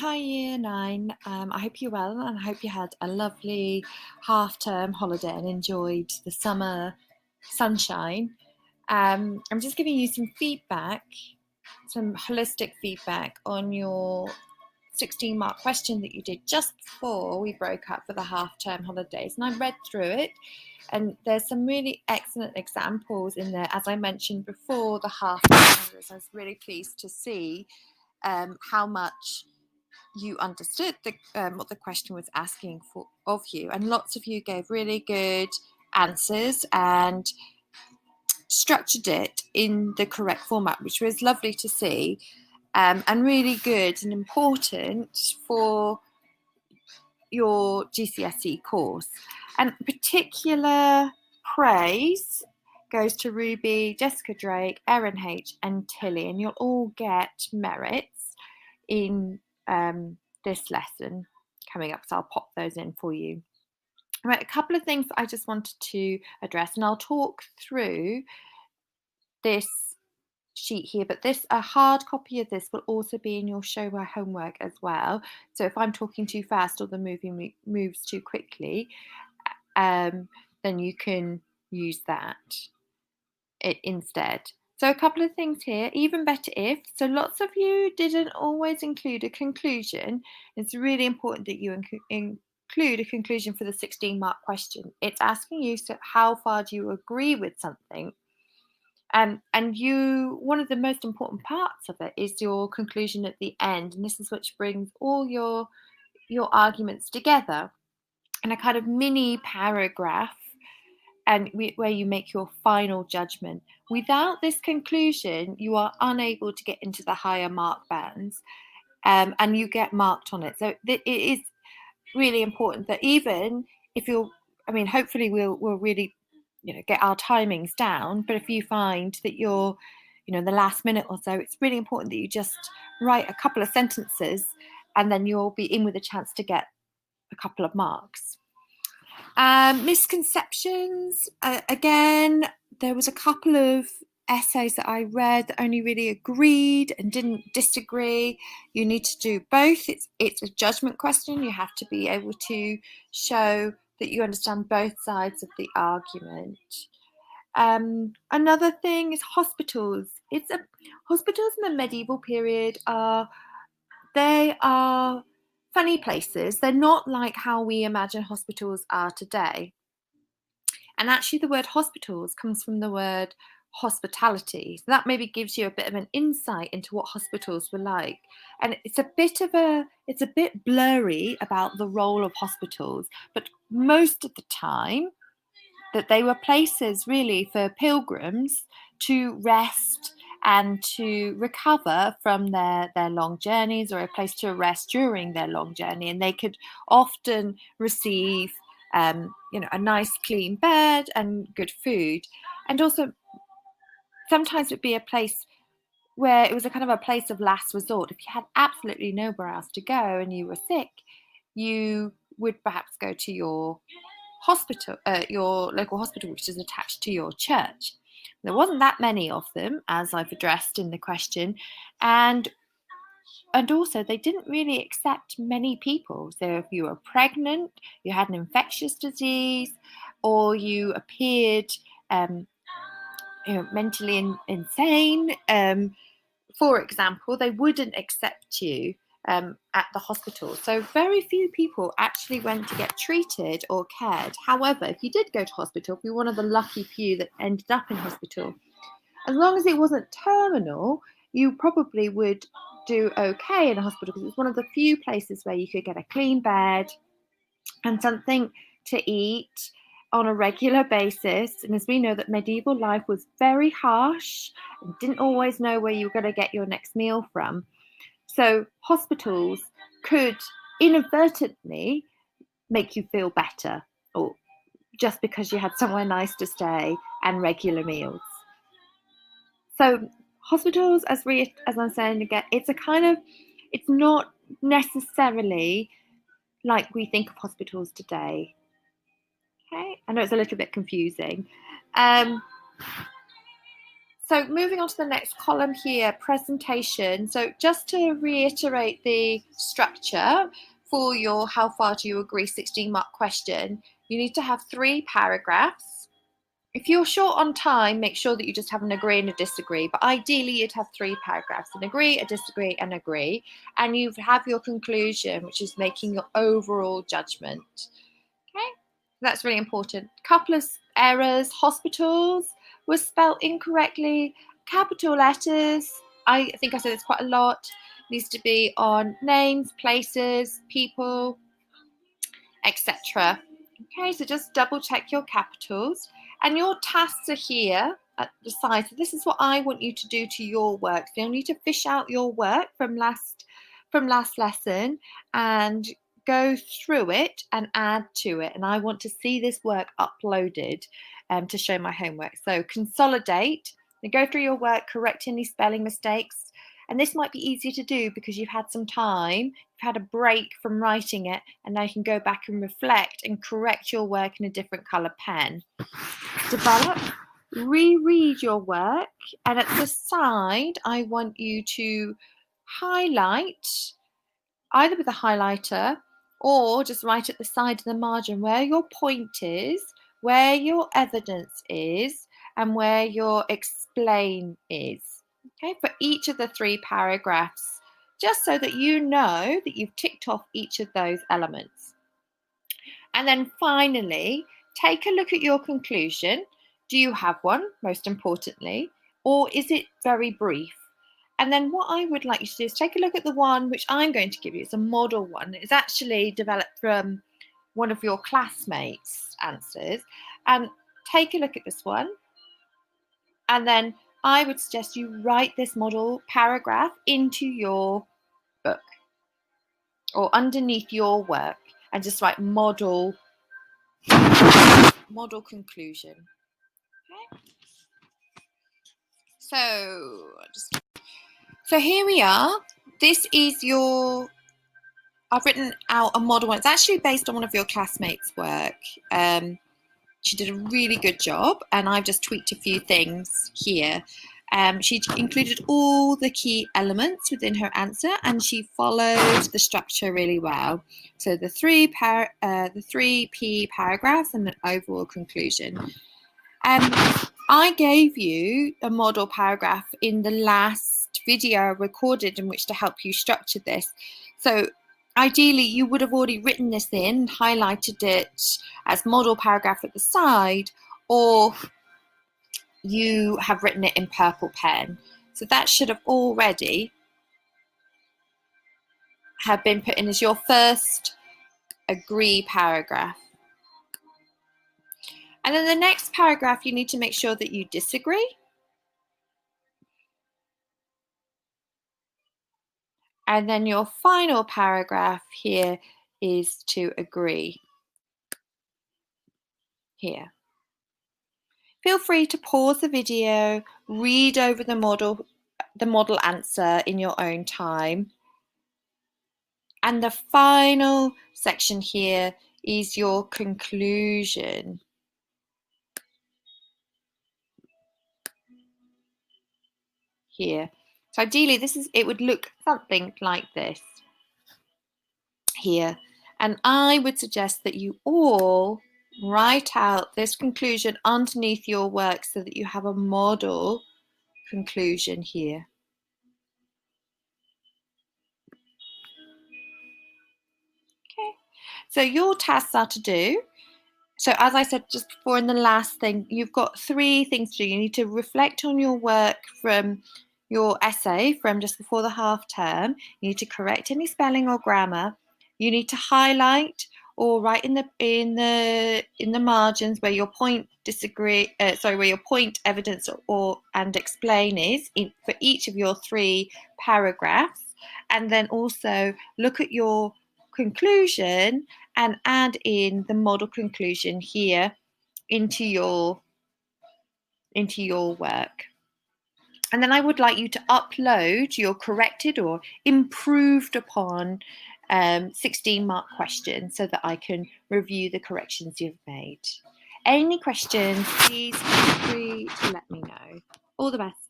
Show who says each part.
Speaker 1: Hi, Year 9. I hope you're well, and I hope you had a lovely half-term holiday and enjoyed the summer sunshine. I'm just giving you some feedback, some holistic feedback on your 16-mark question that you did just before we broke up for the half-term holidays. And I read through it, and there's some really excellent examples in there. As I mentioned before, the half-term holidays, I was really pleased to see how much you understood what the question was asking for of you, and lots of you gave really good answers and structured it in the correct format, which was lovely to see, and really good and important for your GCSE course. And particular praise goes to Ruby, Jessica Drake, Erin H, and Tilly, and you'll all get merits in this lesson coming up, so I'll pop those in for you. Right, a couple of things I just wanted to address, and I'll talk through this sheet here, but a hard copy of this will also be in your show by homework as well. So if I'm talking too fast or the movie moves too quickly, then you can use that instead. So a couple of things here, even better if. So lots of you didn't always include a conclusion. It's really important that you include a conclusion for the 16-mark question. It's asking you, so how far do you agree with something? And one of the most important parts of it is your conclusion at the end. And this is what brings all your arguments together in a kind of mini paragraph, and where you make your final judgment. Without this conclusion, you are unable to get into the higher mark bands, and you get marked on it. So it is really important that even if hopefully we'll really, get our timings down. But if you find that you're, in the last minute or so, it's really important that you just write a couple of sentences, and then you'll be in with a chance to get a couple of marks. Misconceptions. Again, there was a couple of essays that I read that only really agreed and didn't disagree. You need to do both. It's a judgment question. You have to be able to show that you understand both sides of the argument. Another thing is hospitals. Hospitals in the medieval period are funny places. They're not like how we imagine hospitals are today. And actually the word hospitals comes from the word hospitality. So that maybe gives you a bit of an insight into what hospitals were like. And it's a bit blurry about the role of hospitals, but most of the time that they were places really for pilgrims to rest and to recover from their long journeys, or a place to rest during their long journey. And they could often receive a nice clean bed and good food. And also sometimes it'd be a place where it was a kind of a place of last resort. If you had absolutely nowhere else to go and you were sick, you would perhaps go to your hospital, your local hospital, which is attached to your church. There wasn't that many of them, as I've addressed in the question, and also they didn't really accept many people. So if you were pregnant, you had an infectious disease, or you appeared mentally insane, for example, they wouldn't accept you at the hospital. So very few people actually went to get treated or cared. However, if you did go to hospital, if you're one of the lucky few that ended up in hospital, as long as it wasn't terminal, you probably would do okay in a hospital, because it's one of the few places where you could get a clean bed and something to eat on a regular basis. And as we know, that medieval life was very harsh and didn't always know where you were going to get your next meal from. So hospitals could inadvertently make you feel better, or just because you had somewhere nice to stay and regular meals. So hospitals, as I'm saying again, it's not necessarily like we think of hospitals today. Okay, I know it's a little bit confusing. So moving on to the next column here, presentation. So just to reiterate the structure for your how far do you agree 16-mark question, you need to have 3 paragraphs. If you're short on time, make sure that you just have an agree and a disagree, but ideally you'd have 3 paragraphs, an agree, a disagree, and agree, and you have your conclusion, which is making your overall judgment. Okay, that's really important. Couple of errors, hospitals was spelled incorrectly, capital letters, I think I said this quite a lot, needs to be on names, places, people, etc. Okay, so just double check your capitals, and your tasks are here at the side. So this is what I want you to do to your work. So you'll need to fish out your work from last lesson and go through it and add to it. And I want to see this work uploaded to show my homework. So consolidate, and go through your work, correct any spelling mistakes. And this might be easier to do because you've had some time, you've had a break from writing it, and now you can go back and reflect and correct your work in a different colour pen. Develop, reread your work, and at the side, I want you to highlight, either with a highlighter or just write at the side of the margin where your point is, where your evidence is, and where your explain is. Okay, for each of the 3 paragraphs, just so that you know that you've ticked off each of those elements. And then finally, take a look at your conclusion. Do you have one, most importantly, or is it very brief? And then what I would like you to do is take a look at the one which I'm going to give you. It's a model one. It's actually developed from one of your classmates' answers. And take a look at this one. And then I would suggest you write this model paragraph into your book or underneath your work and just write model conclusion. Okay. So here we are. This is your, I've written out a model one. It's actually based on one of your classmates' work. She did a really good job, and I've just tweaked a few things here. She included all the key elements within her answer, and she followed the structure really well. So the 3 P paragraphs and an overall conclusion. I gave you a model paragraph in the last video I recorded in which to help you structure this. So ideally, you would have already written this in, highlighted it as model paragraph at the side, or you have written it in purple pen. So that should have already have been put in as your first agree paragraph. And then the next paragraph, you need to make sure that you disagree. And then your final paragraph here is to agree here. Feel free to pause the video, read over the model answer in your own time. And the final section here is your conclusion. Here. So ideally it would look something like this here. And I would suggest that you all write out this conclusion underneath your work so that you have a model conclusion here. Okay, so your tasks are to do. So as I said just before in the last thing, you've got 3 things to do. You need to reflect on your work from your essay from just before the half term. You need to correct any spelling or grammar. You need to highlight or write in the margins where your point where your point, evidence, and explain is for each of your 3 paragraphs, and then also look at your conclusion and add in the model conclusion here into your work. And then I would like you to upload your corrected or improved upon 16-mark question so that I can review the corrections you've made. Any questions, please feel free to let me know. All the best.